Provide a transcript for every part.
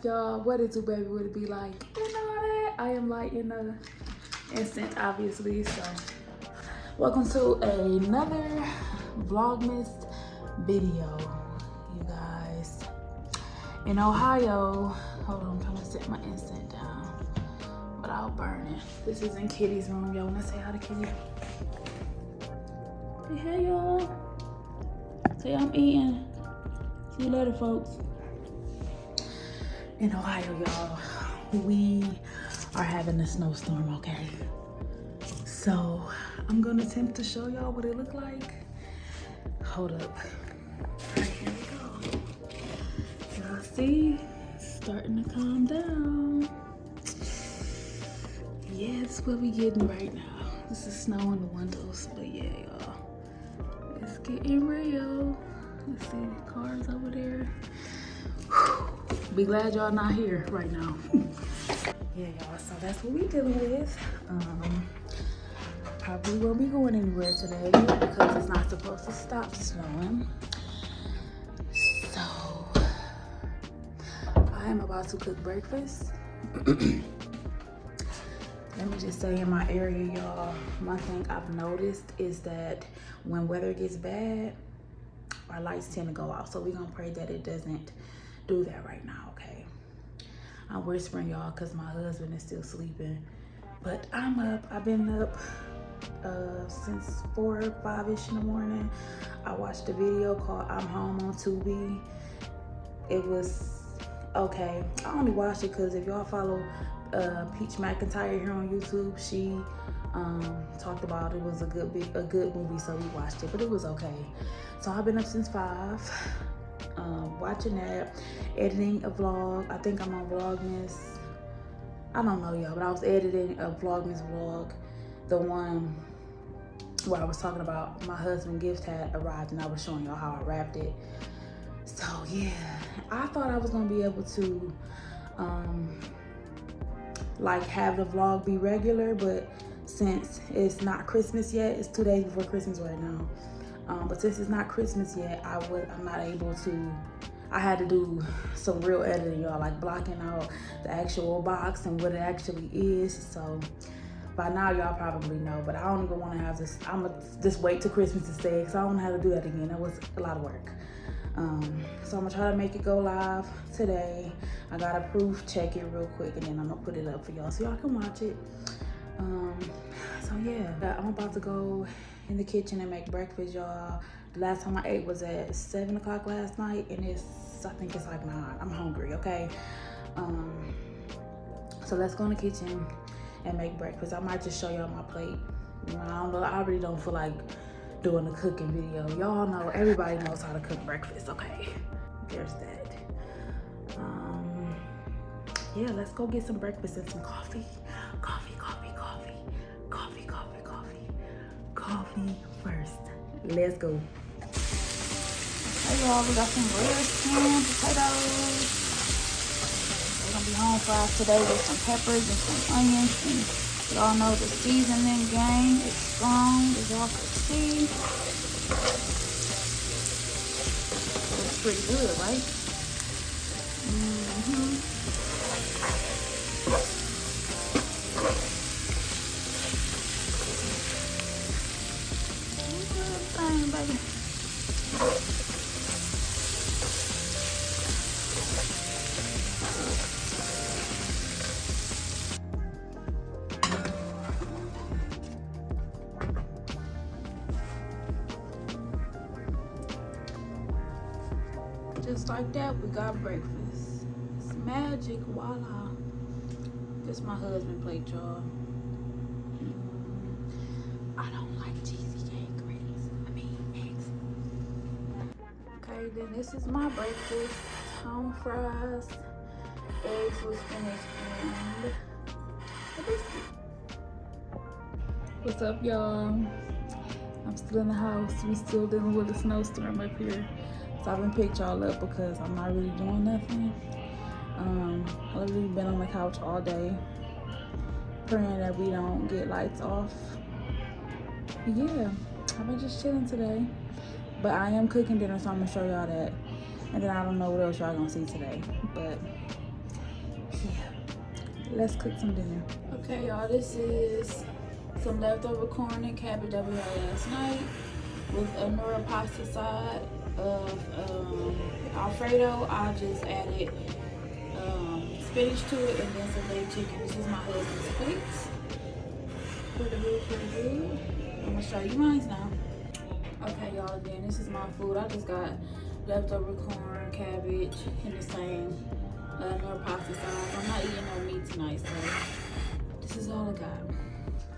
y'all? What it do, baby? Would it be like? You know that I am lighting the incense, obviously. So welcome to another Vlogmas video, you guys. In Ohio, hold on, I'm trying to set my incense down without burning. This is in Kitty's room, y'all. When I say hi to Kitty, say hey, y'all. Say I'm eating. See you later, folks. In Ohio, y'all, we are having a snowstorm, okay? So I'm gonna attempt to show y'all what it looked like. Hold up. All right, here we go. Y'all see, it's starting to calm down. Yeah, it's what we getting right now. This is snow in the windows, but yeah, y'all, it's getting real. Let's see, the cars over there. Whew. Be glad y'all not here right now. Yeah, y'all, so that's what we dealing with. Probably won't be going anywhere today because it's not supposed to stop snowing. So I am about to cook breakfast. Let me just say, in my area, y'all, one thing I've noticed is that when weather gets bad, our lights tend to go out. So we're gonna pray that it doesn't do that right now, okay? I'm whispering, y'all, because my husband is still sleeping. But I'm up. I've been up since 4 or 5-ish in the morning. I watched a video called I'm Home on Tubi. It was okay. I only watched it because if y'all follow Peach McIntyre here on YouTube, she talked about it was a good movie, so we watched it, but it was okay. So I've been up since 5, watching that, editing a vlog. I think I'm on Vlogmas. I don't know, y'all, but I was editing a Vlogmas vlog, the one where I was talking about my husband's gift had arrived and I was showing y'all how I wrapped it. So yeah, I thought I was gonna be able to like have the vlog be regular, but since it's not Christmas yet, it's 2 days before Christmas right now. But since it's not Christmas yet, I'm not able to. I had to do some real editing, y'all, like blocking out the actual box and what it actually is. So by now y'all probably know, but I don't even want to have this. I'm gonna just wait till Christmas to say it, because I don't have to do that again. That was a lot of work. So I'm gonna try to make it go live today. I gotta proof check it real quick, and then I'm gonna put it up for y'all so y'all can watch it. So yeah, I'm about to go in the kitchen and make breakfast, y'all. The last time I ate was at 7 o'clock last night, and I think it's like 9. I'm hungry, okay? So let's go in the kitchen and make breakfast. I might just show y'all my plate. You know, I don't know, I really don't feel like doing a cooking video. Y'all know, everybody knows how to cook breakfast, okay? There's that. Yeah, let's go get some breakfast and some coffee. Coffee first. Let's go. Hey y'all, we got some red skin potatoes. We're gonna be home fries today with some peppers and some onions. And y'all know the seasoning game is strong, as y'all can see. Looks pretty good, right? Baby. Just like that, we got breakfast. It's magic, voila. This my husband plate, y'all. I don't like cheesy cake grits. I mean eggs. Okay, then this is my breakfast. Home fries, eggs with spinach, and a biscuit. What's up, y'all? I'm still in the house. We still dealing with a snowstorm up here. So I haven't picked y'all up because I'm not really doing nothing. I've literally been on the couch all day praying that we don't get lights off. Yeah, I've been just chilling today. But I am cooking dinner, so I'm gonna show y'all that. And then I don't know what else y'all gonna see today. But let's cook some dinner. Okay, y'all, this is some leftover corn and cabbage that we had last night with a Nora pasta side of Alfredo. I just added spinach to it and then some baked chicken. This is my husband's plates. Pretty good, pretty good. I'm gonna show you mine now. Okay, y'all, then this is my food. I just got leftover corn, cabbage, and the same Nora pasta size. I'm not eating no meat tonight, so this is all I got.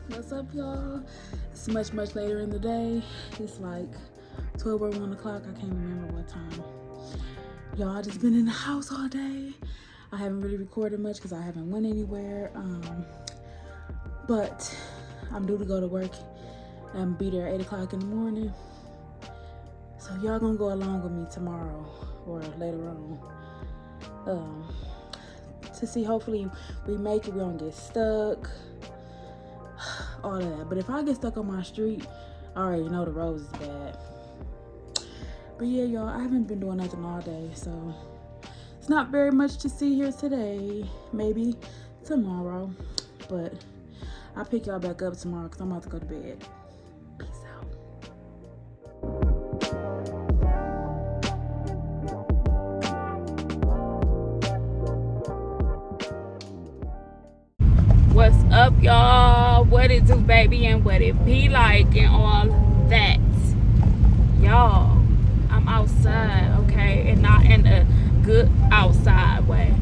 What's up, y'all? It's much later in the day. It's like 12 or 1 o'clock. I can't remember what time. Y'all, I just been in the house all day. I haven't really recorded much because I haven't went anywhere. But I'm due to go to work and be there at 8 o'clock in the morning. So y'all gonna go along with me tomorrow or later on. To see, hopefully we make it, we don't get stuck. All of that. But if I get stuck on my street, I already know the roads is bad. But yeah, y'all, I haven't been doing nothing all day, so it's not very much to see here today. Maybe tomorrow, but I'll pick y'all back up tomorrow because I'm about to go to bed. Peace out. What's up, y'all? What it do, baby, and what it be like and all that. Y'all, I'm outside, okay, and not in a good outside way.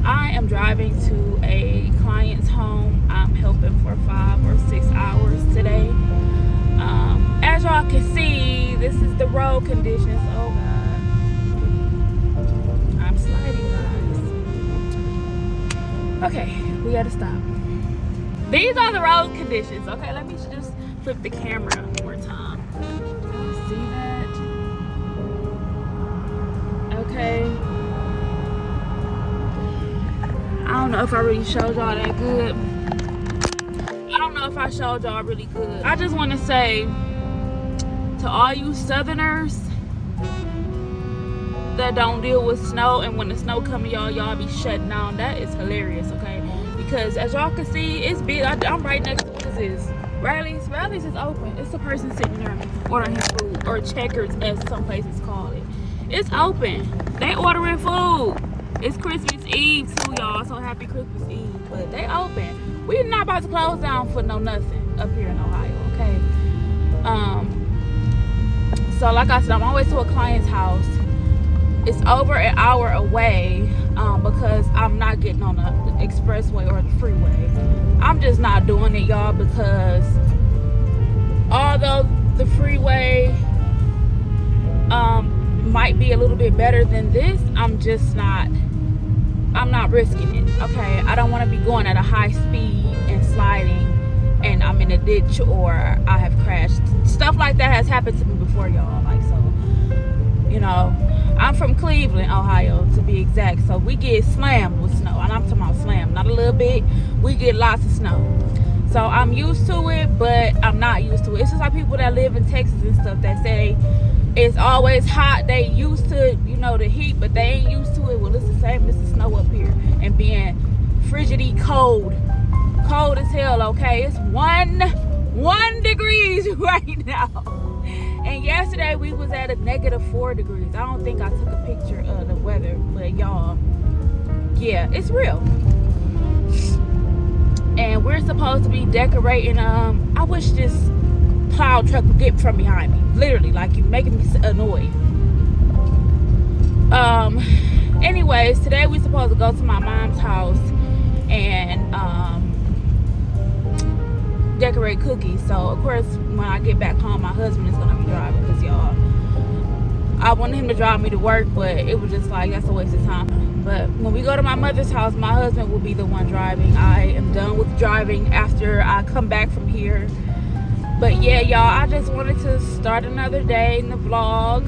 I am driving to a client's home. I'm helping for 5 or 6 hours today. As y'all can see, this is the road conditions. Oh God, I'm sliding, guys. Okay, we gotta stop. These are the road conditions. Okay, let me just flip the camera one more time. You see that? Okay. I don't know if I really showed y'all that good. I don't know if I showed y'all really good. I just want to say to all you Southerners that don't deal with snow, and when the snow comes, y'all be shutting down. That is hilarious, okay? Because as y'all can see, it's big. I'm right next to what is this? Riley's. Riley's is open. It's a person sitting there ordering his food, or Checkers as some places call it. It's open. They ordering food. It's Christmas Eve too, y'all. So happy Christmas Eve. But they open. We're not about to close down for no nothing up here in Ohio, okay? So like I said, I'm always to a client's house. It's over an hour away because I'm not getting on the expressway or the freeway. I'm just not doing it, y'all, because although the freeway might be a little bit better than this, I'm not risking it, okay? I don't want to be going at a high speed and sliding and I'm in a ditch or I have crashed. Stuff like that has happened to me before, y'all. Like, so, you know, I'm from Cleveland, Ohio, to be exact. So we get slammed with snow. And I'm talking about slammed, not a little bit. We get lots of snow. So I'm used to it, but I'm not used to it. It's just like people that live in Texas and stuff that say it's always hot. They used to, you know, the heat, but they ain't used to it. Well, it's the same as the snow up here and being frigidly cold. Cold as hell, okay? It's 1 degrees right now. And yesterday we was at a -4 degrees. I don't think I took a picture of the weather, but y'all, yeah, it's real. And we're supposed to be decorating. I wish this plow truck would get from behind me. Literally, like, you're making me annoyed. Anyways, today we're supposed to go to my mom's house and decorate cookies. So of course when I get back home, my husband is gonna be driving because y'all, I wanted him to drive me to work, but it was just like, that's a waste of time. But when we go to my mother's house, my husband will be the one driving. I am done with driving after I come back from here. But yeah, y'all, I just wanted to start another day in the vlog.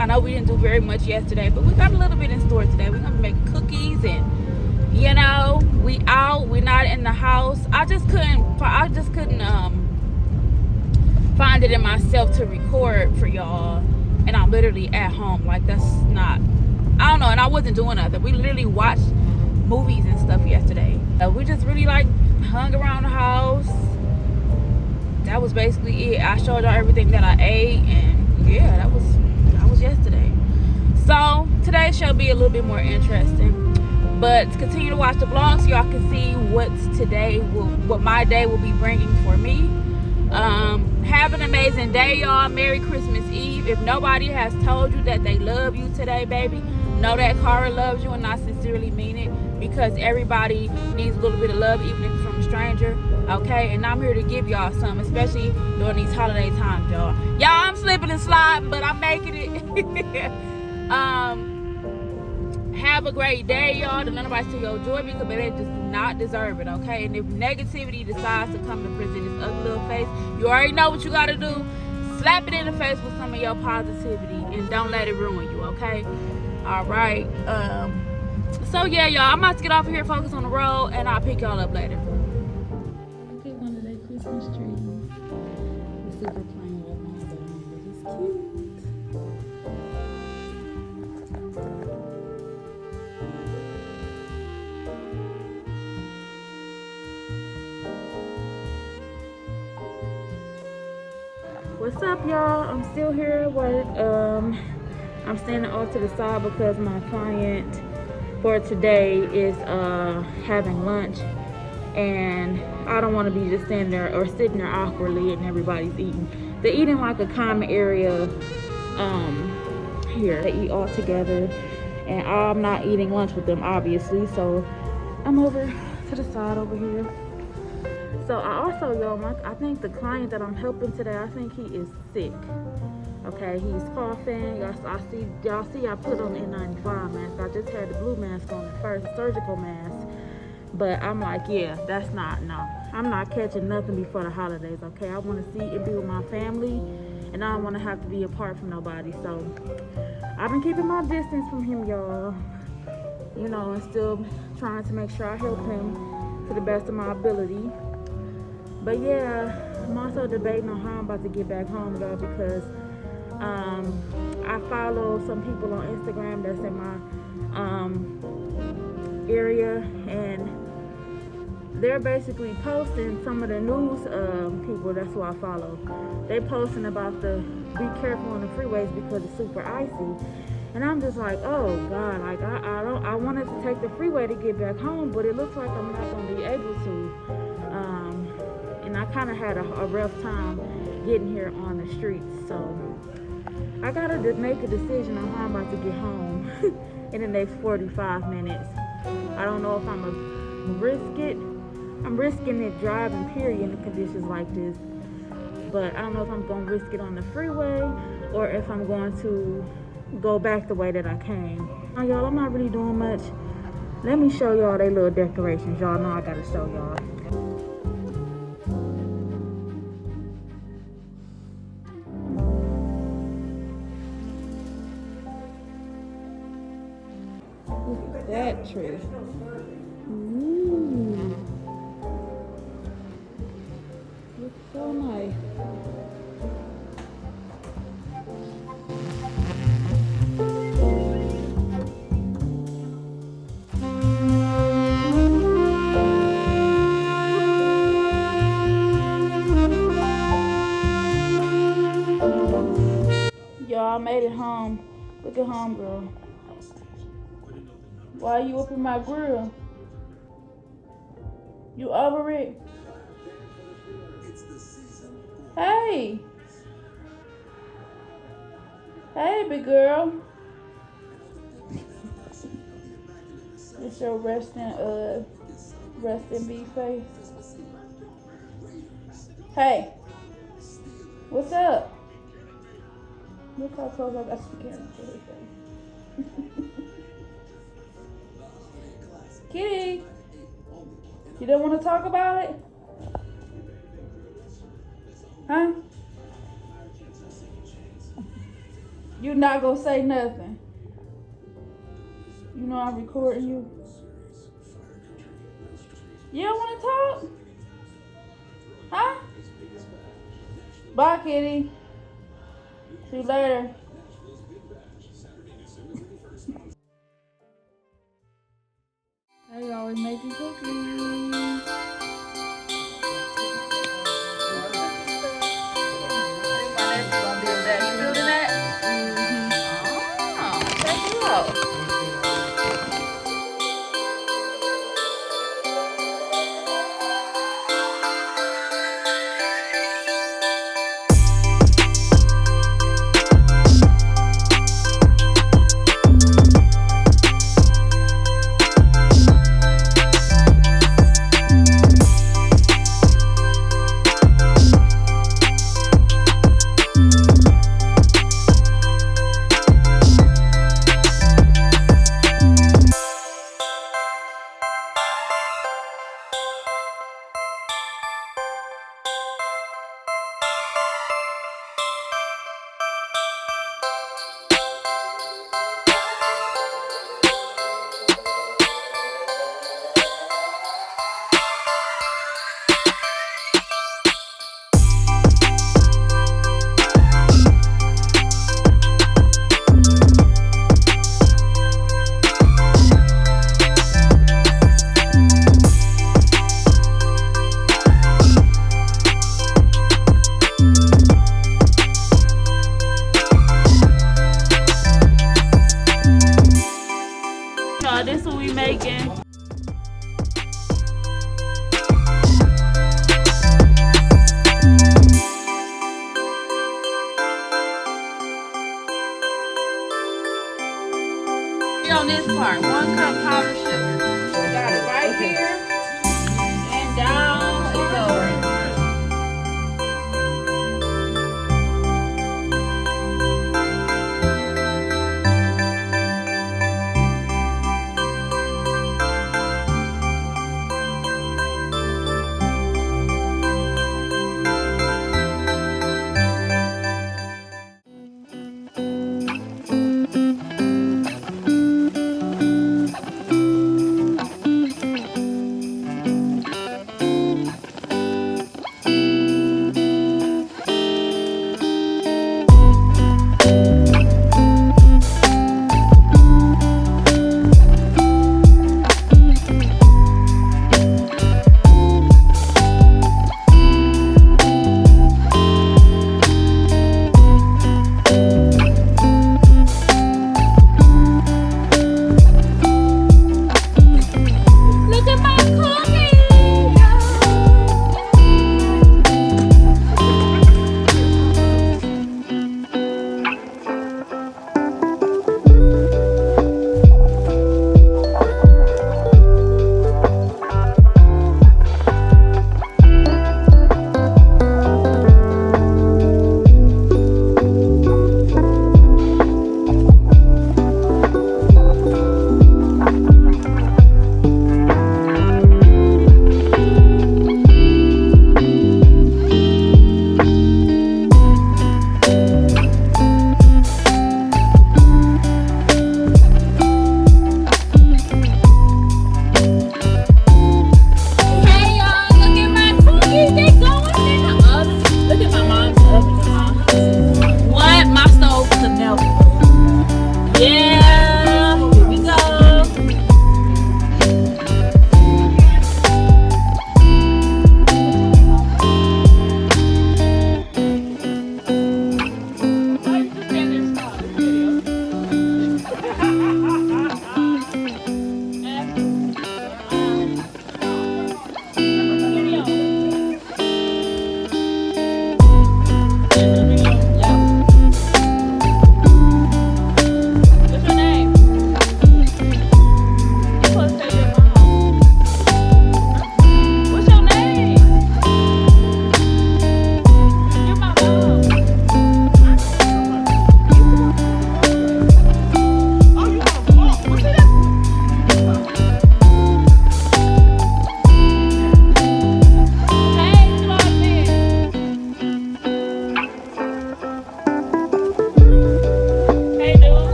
I know we didn't do very much yesterday, but we got a little bit in store today. We're gonna make cookies and, you know, we out, we not in the house. I just couldn't find it in myself to record for y'all, and I'm literally at home. Like, that's not, I don't know. And I wasn't doing nothing. We literally watched movies and stuff yesterday. We just really like hung around the house. That was basically it. I showed y'all everything that I ate, and yeah, that was yesterday. So today shall be a little bit more interesting, but continue to watch the vlog so y'all can see what my day will be bringing for me. Have an amazing day, y'all. Merry Christmas Eve. If nobody has told you that they love you today, baby, know that Cara loves you, and I sincerely mean it, because everybody needs a little bit of love, even if it's from a stranger. Okay, and I'm here to give y'all some, especially during these holiday times, y'all. I'm slipping and sliding, but I'm making it. Have a great day, y'all. Don't let nobody steal your joy, because they just do not deserve it, okay? And if negativity decides to come to present its ugly little face, you already know what you gotta do. Slap it in the face with some of your positivity, and don't let it ruin you, okay? All right. So yeah, y'all, I'm about to get off of here, focus on the road, and I'll pick y'all up later. Look at one of their Christmas trees. It's super plain right now, but it's cute. What's up, y'all? I'm still here at work. I'm standing off to the side because my client for today is having lunch, and I don't want to be just standing there or sitting there awkwardly and everybody's eating. They're eating like a common area here. They eat all together, and I'm not eating lunch with them, obviously, so I'm over to the side over here. So I also, y'all, I think the client that I'm helping today, I think he is sick. Okay, he's coughing. Y'all see I put on the N95 mask. I just had the blue mask on at first, surgical mask. But I'm like, yeah, no. I'm not catching nothing before the holidays, okay? I want to see and be with my family, and I don't want to have to be apart from nobody. So I've been keeping my distance from him, y'all. You know, and still trying to make sure I help him to the best of my ability. But yeah, I'm also debating on how I'm about to get back home, y'all, because I follow some people on Instagram that's in my area, and they're basically posting some of the news people. That's who I follow. They posting about the be careful on the freeways because it's super icy, and I'm just like, oh God, like I wanted to take the freeway to get back home, but it looks like I'm not gonna be able to. And I kind of had a rough time getting here on the streets, so I gotta make a decision on how I'm about to get home in the next 45 minutes. I don't know if I'm gonna risk it. I'm risking it driving, period, in conditions like this. But I don't know if I'm gonna risk it on the freeway or if I'm going to go back the way that I came. Now, y'all, I'm not really doing much. Let me show y'all they little decorations. Y'all know I gotta show y'all. That tree. Ooh. Looks so nice. Y'all, I made it home. Look at home, girl. Why are you up in my grill? You over it? Hey! Hey, big girl. It's your resting bee face. Hey! What's up? Look how close I got to the camera for his face. Kitty, you don't want to talk about it? Huh? You're not going to say nothing. You know I'm recording you. You don't want to talk? Huh? Bye, Kitty. See you later. Hey always making cookies.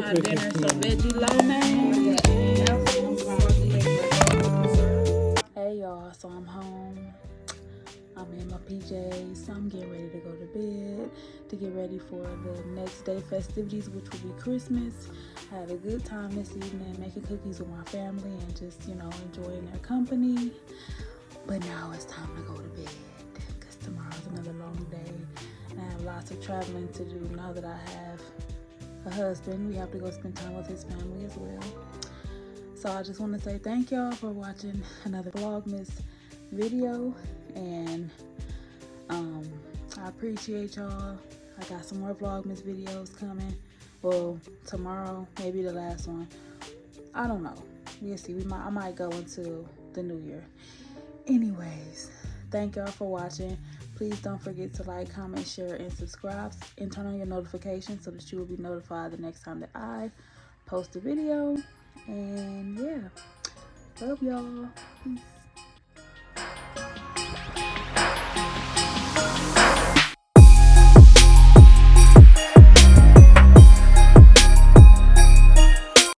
my dinner some veggie lo mein. Hey y'all, so I'm home. I'm in my PJs. I'm getting ready to go to bed to get ready for the next day festivities, which will be Christmas. I had a good time this evening making cookies with my family and just, you know, enjoying their company. But now it's time to go to bed because tomorrow's another long day. And I have lots of traveling to do now that I have a husband. We have to go spend time with his family as well. So I just want to say thank y'all for watching another Vlogmas video, and I appreciate y'all. I got some more Vlogmas videos coming. Well, tomorrow, maybe the last one. I don't know. We'll see. I might go until the new year. Anyways, thank y'all for watching. Please don't forget to like, comment, share, and subscribe, and turn on your notifications so that you will be notified the next time that I post a video. And yeah, love y'all. Peace.